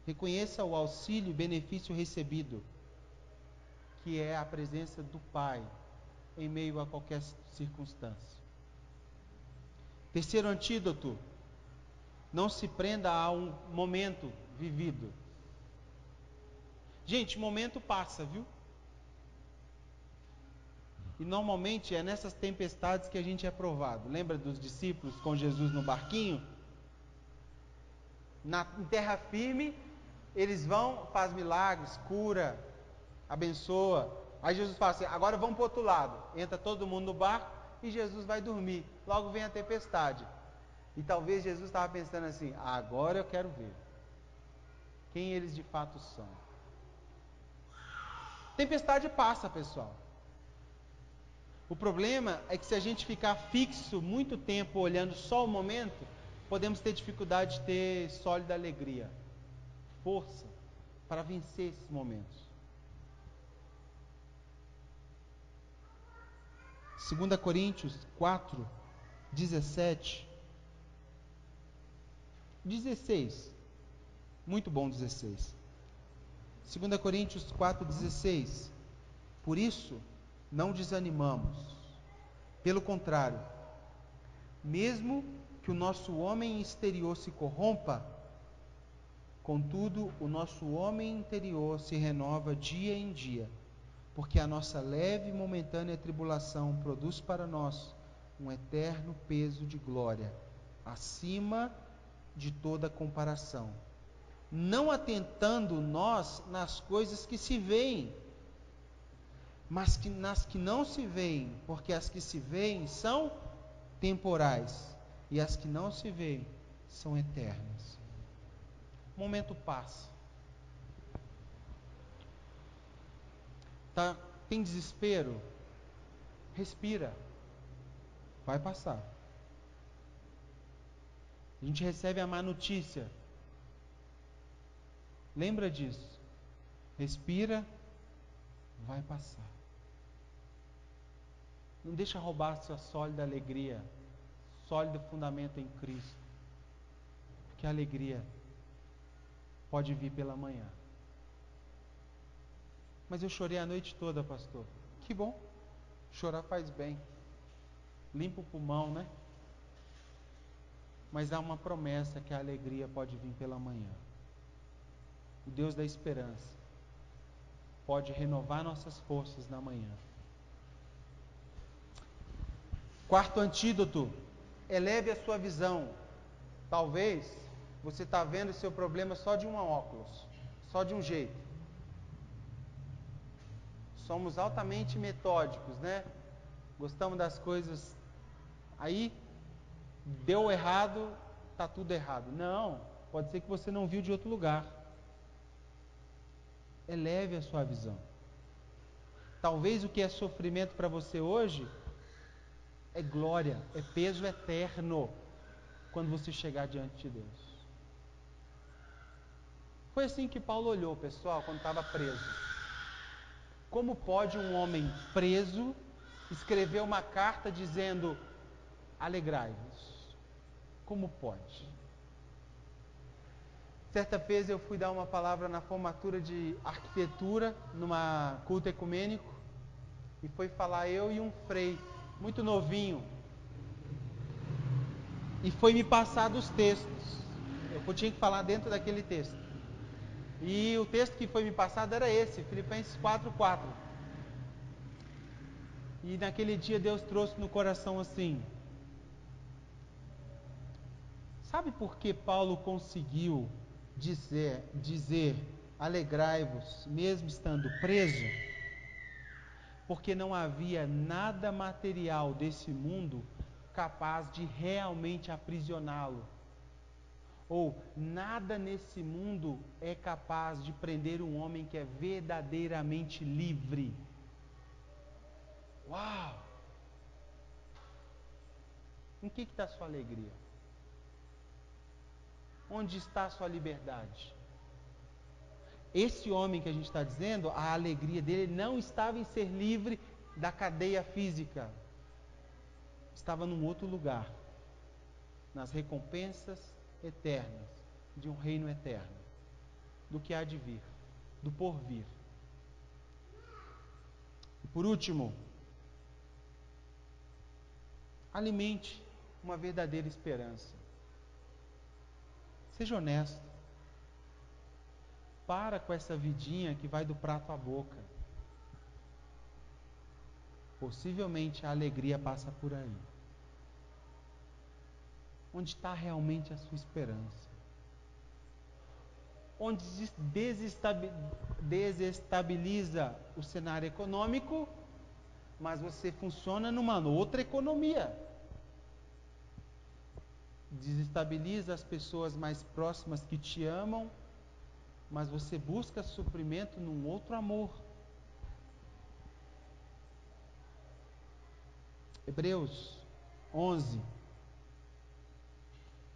Reconheça o auxílio e benefício recebido, que é a presença do Pai em meio a qualquer circunstância. Terceiro antídoto: não se prenda a um momento vivido. Gente, momento passa, viu? E normalmente é nessas tempestades que a gente é provado. Lembra dos discípulos com Jesus no barquinho? Em terra firme, eles vão, faz milagres, cura, abençoa. Aí Jesus fala assim: agora vamos para o outro lado. Entra todo mundo no barco e Jesus vai dormir. Logo vem a tempestade. E talvez Jesus estava pensando assim: agora eu quero ver quem eles de fato são. Tempestade passa, pessoal. O problema é que se a gente ficar fixo muito tempo olhando só o momento, podemos ter dificuldade de ter sólida alegria, força para vencer esses momentos. 2 Coríntios 4, 17, 16, muito bom 16. 2 Coríntios 4, 16, por isso não desanimamos, pelo contrário, mesmo que o nosso homem exterior se corrompa, contudo o nosso homem interior se renova dia em dia, porque a nossa leve e momentânea tribulação produz para nós um eterno peso de glória, acima de toda comparação, não atentando nós nas coisas que se veem, mas que nas que não se veem, porque as que se veem são temporais, e as que não se veem são eternas. O momento passa. Tem desespero? Respira. Vai passar. A gente recebe a má notícia. Lembra disso. Respira. Vai passar. Não deixa roubar sua sólida alegria, sólido fundamento em Cristo. Porque a alegria pode vir pela manhã. Mas eu chorei a noite toda, pastor. Que bom. Chorar faz bem. Limpa o pulmão, né? Mas há uma promessa que a alegria pode vir pela manhã. O Deus da esperança pode renovar nossas forças na manhã. Quarto antídoto: eleve a sua visão. Talvez você está vendo o seu problema só de um óculos, só de um jeito. Somos altamente metódicos, né? Gostamos das coisas. Aí, deu errado, está tudo errado. Não, pode ser que você não viu de outro lugar. Eleve a sua visão. Talvez o que é sofrimento para você hoje é glória, é peso eterno quando você chegar diante de Deus. Foi assim que Paulo olhou, pessoal, quando estava preso. Como pode um homem preso escrever uma carta dizendo: alegrai-vos? Como pode? Certa vez eu fui dar uma palavra na formatura de arquitetura, numa culto ecumênico, e foi falar eu e um frei, muito novinho, e foi me passar dos textos. Eu tinha que falar dentro daquele texto. E o texto que foi me passado era esse, Filipenses 4:4. E naquele dia Deus trouxe no coração assim: sabe por que Paulo conseguiu dizer alegrai-vos, mesmo estando preso? Porque não havia nada material desse mundo capaz de realmente aprisioná-lo. Ou nada nesse mundo é capaz de prender um homem que é verdadeiramente livre. Uau! Em que está a sua alegria? Onde está a sua liberdade? Esse homem que a gente está dizendo, a alegria dele não estava em ser livre da cadeia física. Estava num outro lugar. Nas recompensas eternas de um reino eterno. Do que há de vir. Do porvir. E por último, alimente uma verdadeira esperança. Seja honesto. Para com essa vidinha que vai do prato à boca. Possivelmente a alegria passa por aí. Onde está realmente a sua esperança? Onde desestabiliza o cenário econômico, mas você funciona numa outra economia. Desestabiliza as pessoas mais próximas que te amam, mas você busca suprimento num outro amor. Hebreus 11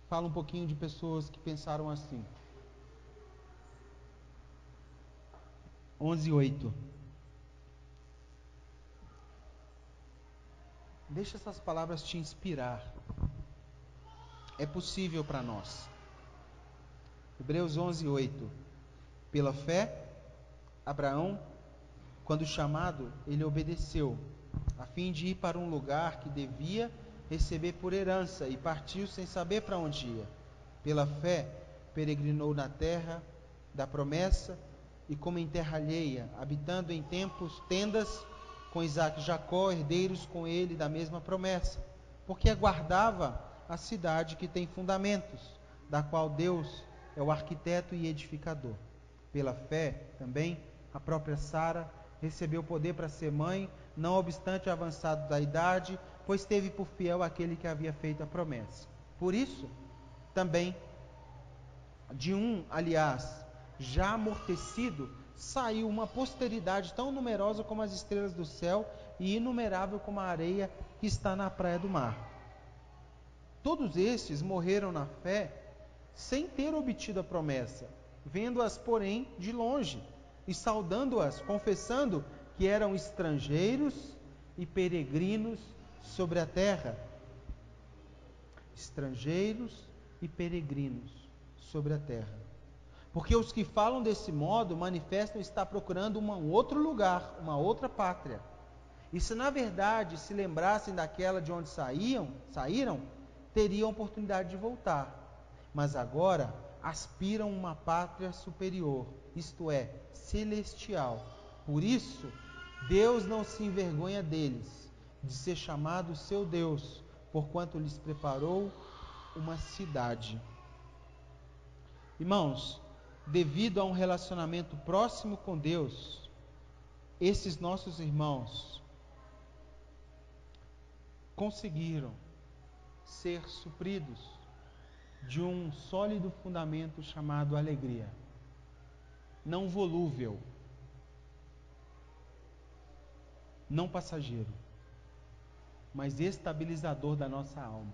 fala um pouquinho de pessoas que pensaram assim. 11:8. Deixa essas palavras te inspirar. É possível para nós. Hebreus 11:8. Pela fé, Abraão, quando chamado, ele obedeceu, a fim de ir para um lugar que devia receber por herança, e partiu sem saber para onde ia. Pela fé, peregrinou na terra da promessa, e como em terra alheia, habitando em tendas com Isaque e Jacó, herdeiros com ele da mesma promessa, porque aguardava a cidade que tem fundamentos, da qual Deus é o arquiteto e edificador. Pela fé, também, a própria Sara recebeu poder para ser mãe, não obstante o avançado da idade, pois teve por fiel aquele que havia feito a promessa. Por isso, também, aliás, já amortecido, saiu uma posteridade tão numerosa como as estrelas do céu e inumerável como a areia que está na praia do mar. Todos estes morreram na fé, sem ter obtido a promessa, vendo-as, porém, de longe, e saudando-as, confessando que eram estrangeiros e peregrinos sobre a terra. Estrangeiros e peregrinos sobre a terra. Porque os que falam desse modo manifestam estar procurando um outro lugar, uma outra pátria. E se na verdade se lembrassem daquela de onde saíram, teriam oportunidade de voltar. Mas agora aspiram uma pátria superior, isto é, celestial. Por isso, Deus não se envergonha deles, de ser chamado seu Deus, porquanto lhes preparou uma cidade. Irmãos, devido a um relacionamento próximo com Deus, esses nossos irmãos conseguiram ser supridos de um sólido fundamento chamado alegria. Não volúvel, não passageiro, mas estabilizador da nossa alma.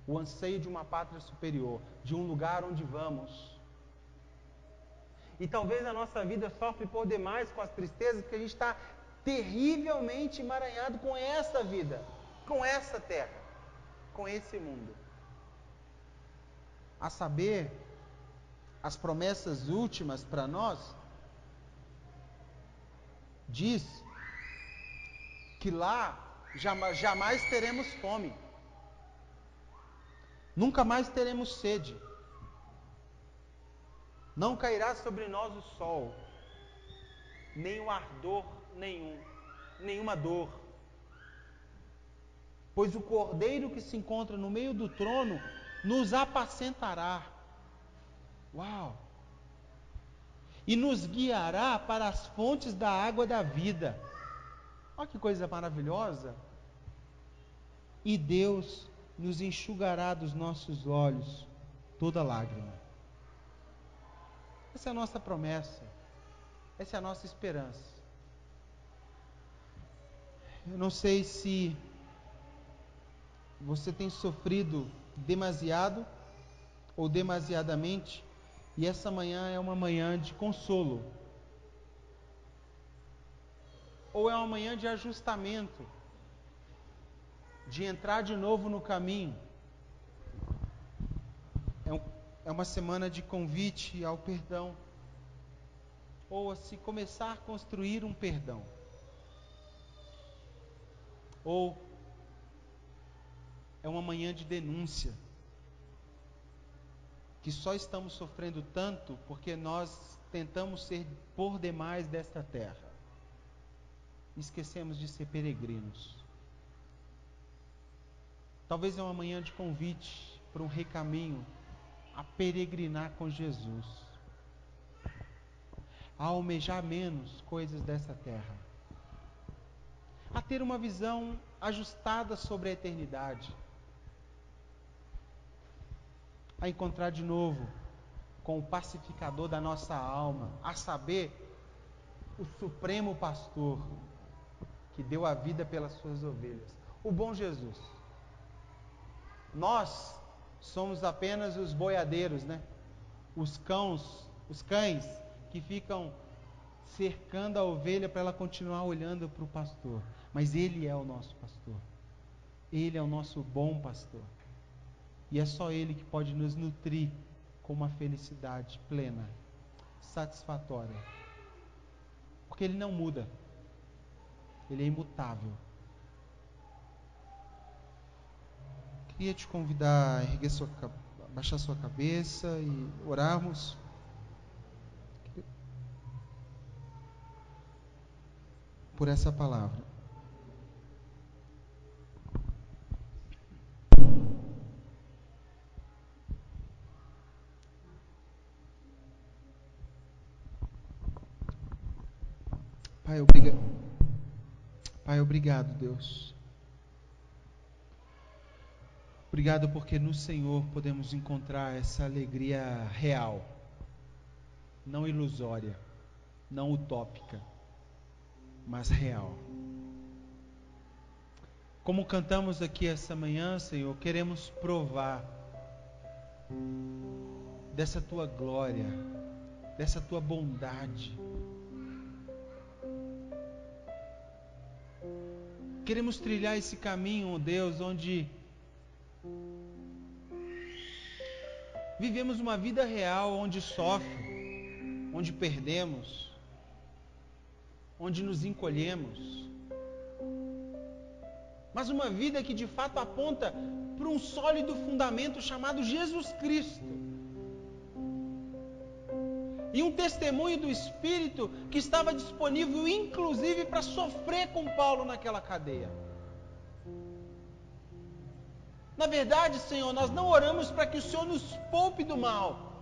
O anseio de uma pátria superior, de um lugar onde vamos. E talvez a nossa vida sofre por demais com as tristezas, porque a gente está terrivelmente emaranhado com essa vida, com essa terra, com esse mundo. A saber, as promessas últimas para nós, diz que lá jamais teremos fome, nunca mais teremos sede, não cairá sobre nós o sol, nem o ardor nenhuma dor, pois o Cordeiro que se encontra no meio do trono nos apacentará. Uau! E nos guiará para as fontes da água da vida. Olha que coisa maravilhosa! E Deus nos enxugará dos nossos olhos toda lágrima. Essa é a nossa promessa. Essa é a nossa esperança. Eu não sei se você tem sofrido demasiado ou demasiadamente, e essa manhã é uma manhã de consolo, ou é uma manhã de ajustamento, de entrar de novo no caminho. É uma semana de convite ao perdão, ou a se começar a construir um perdão, ou é uma manhã de denúncia, que só estamos sofrendo tanto porque nós tentamos ser por demais desta terra, esquecemos de ser peregrinos. Talvez é uma manhã de convite para um recaminho, a peregrinar com Jesus, a almejar menos coisas dessa terra, a ter uma visão ajustada sobre a eternidade, a encontrar de novo com o pacificador da nossa alma, a saber, o supremo pastor que deu a vida pelas suas ovelhas, o bom Jesus. Nós somos apenas os boiadeiros, né? Os cães que ficam cercando a ovelha para ela continuar olhando para o pastor. Mas Ele é o nosso pastor. Ele é o nosso bom pastor. E é só Ele que pode nos nutrir com uma felicidade plena, satisfatória. Porque Ele não muda. Ele é imutável. Queria te convidar a erguer baixar sua cabeça e orarmos. Por essa palavra. Pai, obrigado, Deus. Obrigado porque no Senhor podemos encontrar essa alegria real, não ilusória, não utópica, mas real. Como cantamos aqui essa manhã, Senhor, queremos provar dessa Tua glória, dessa Tua bondade. Queremos trilhar esse caminho, oh Deus, onde vivemos uma vida real, onde sofre, onde perdemos, onde nos encolhemos, mas uma vida que de fato aponta para um sólido fundamento chamado Jesus Cristo, e um testemunho do Espírito que estava disponível inclusive para sofrer com Paulo naquela cadeia. Na verdade, Senhor, nós não oramos para que o Senhor nos poupe do mal.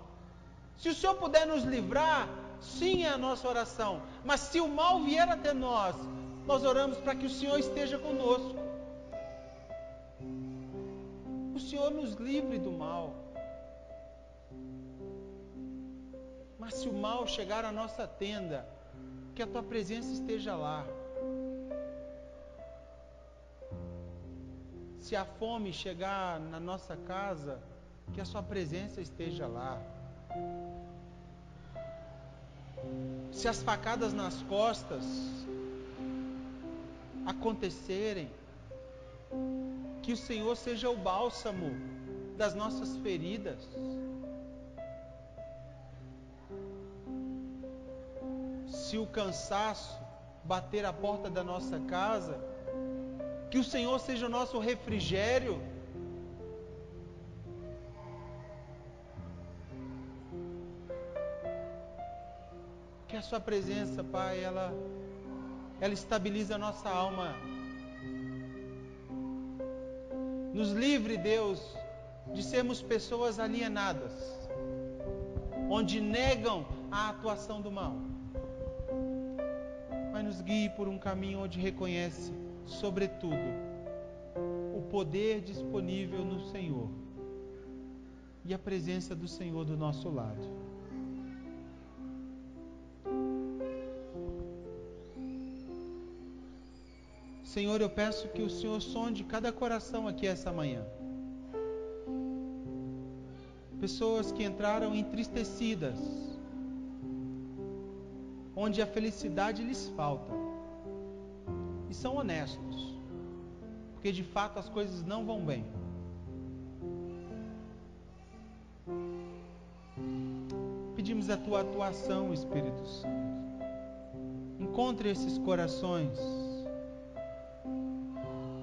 Se o Senhor puder nos livrar, sim, é a nossa oração. Mas se o mal vier até nós, nós oramos para que o Senhor esteja conosco. O Senhor nos livre do mal. Mas se o mal chegar à nossa tenda, que a Tua presença esteja lá. Se a fome chegar na nossa casa, que a sua presença esteja lá. Se as facadas nas costas acontecerem, que o Senhor seja o bálsamo das nossas feridas. Se o cansaço bater a porta da nossa casa, que o Senhor seja o nosso refrigério. Que a sua presença, Pai, ela estabiliza a nossa alma. Nos livre, Deus, de sermos pessoas alienadas, onde negam a atuação do mal. Mas nos guie por um caminho onde reconhece, sobretudo, o poder disponível no Senhor e a presença do Senhor do nosso lado. Senhor, eu peço que o Senhor sonde cada coração aqui essa manhã. Pessoas que entraram entristecidas, onde a felicidade lhes falta, e são honestos, porque de fato as coisas não vão bem. Pedimos a tua atuação, Espírito Santo. Encontre esses corações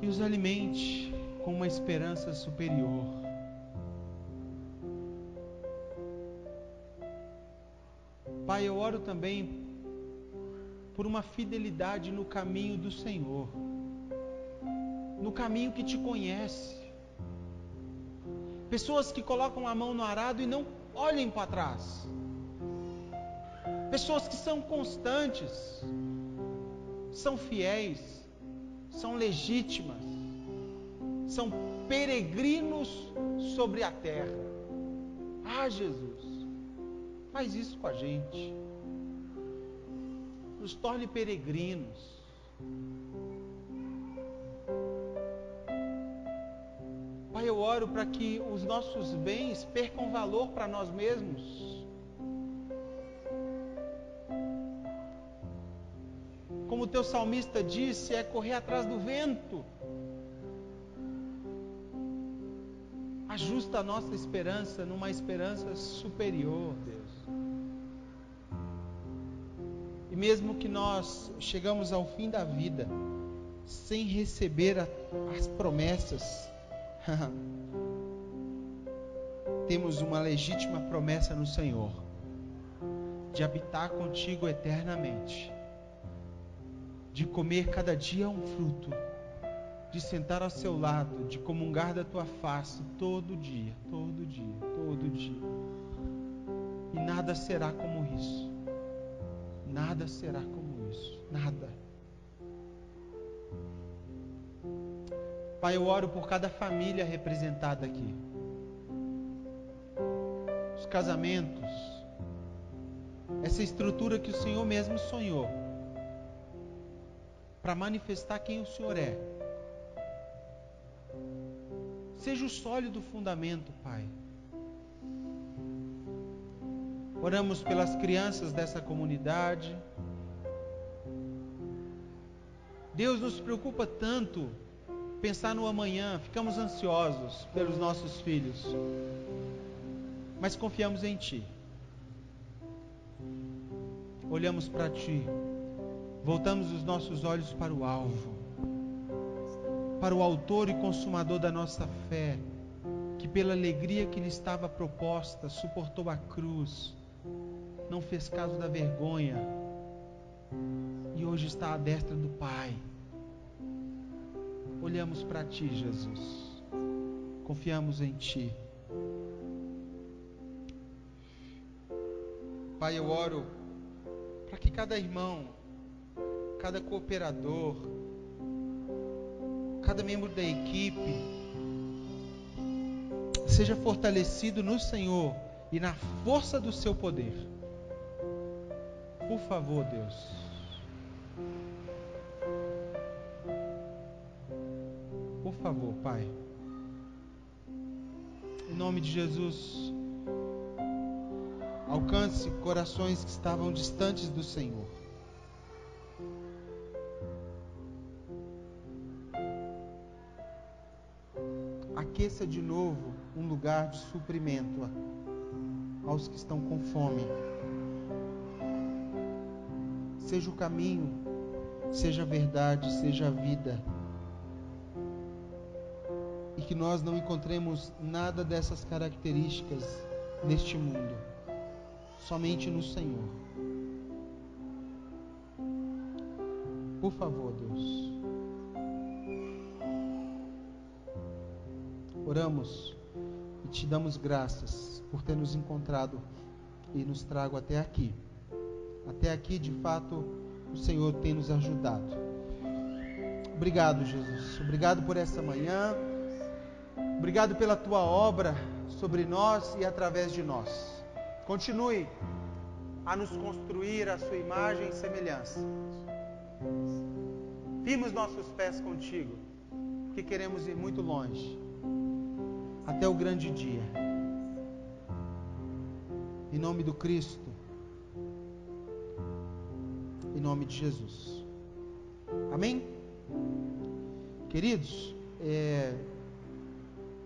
e os alimente com uma esperança superior. Pai, eu oro também por uma fidelidade no caminho do Senhor, no caminho que te conhece. Pessoas que colocam a mão no arado e não olhem para trás. Pessoas que são constantes, são fiéis, são legítimas, são peregrinos sobre a terra. Ah, Jesus, faz isso com a gente. Nos torne peregrinos. Pai, eu oro para que os nossos bens percam valor para nós mesmos. Como o teu salmista disse, é correr atrás do vento. Ajusta a nossa esperança numa esperança superior, Deus. E mesmo que nós chegamos ao fim da vida sem receber as promessas, temos uma legítima promessa no Senhor, de habitar contigo eternamente, de comer cada dia um fruto, de sentar ao seu lado, de comungar da tua face todo dia, todo dia, todo dia. E nada será como isso. Nada será como isso. Nada. Pai, eu oro por cada família representada aqui. Os casamentos. Essa estrutura que o Senhor mesmo sonhou. Para manifestar quem o Senhor é. Seja o sólido fundamento, Pai. Oramos pelas crianças dessa comunidade. Deus, nos preocupa tanto pensar no amanhã, ficamos ansiosos pelos nossos filhos, mas confiamos em Ti. Olhamos para Ti, voltamos os nossos olhos para o alvo, para o autor e consumador da nossa fé, que pela alegria que lhe estava proposta, suportou a cruz, não fez caso da vergonha, e hoje está à destra do Pai. Olhamos para Ti, Jesus, confiamos em Ti. Pai, eu oro para que cada irmão, cada cooperador, cada membro da equipe seja fortalecido no Senhor e na força do seu poder. Por favor, Deus. Por favor, Pai. Em nome de Jesus, alcance corações que estavam distantes do Senhor. Aqueça de novo um lugar de suprimento aos que estão com fome. Seja o caminho, seja a verdade, seja a vida. E que nós não encontremos nada dessas características neste mundo, somente no Senhor. Por favor, Deus. Oramos e te damos graças por ter nos encontrado e nos trago até aqui. Até aqui, de fato, o Senhor tem nos ajudado. Obrigado, Jesus. Obrigado por essa manhã. Obrigado pela tua obra sobre nós e através de nós. Continue a nos construir a sua imagem e semelhança. Firme os nossos pés contigo, porque queremos ir muito longe, até o grande dia. Em nome do Cristo, em nome de Jesus. Amém? Queridos,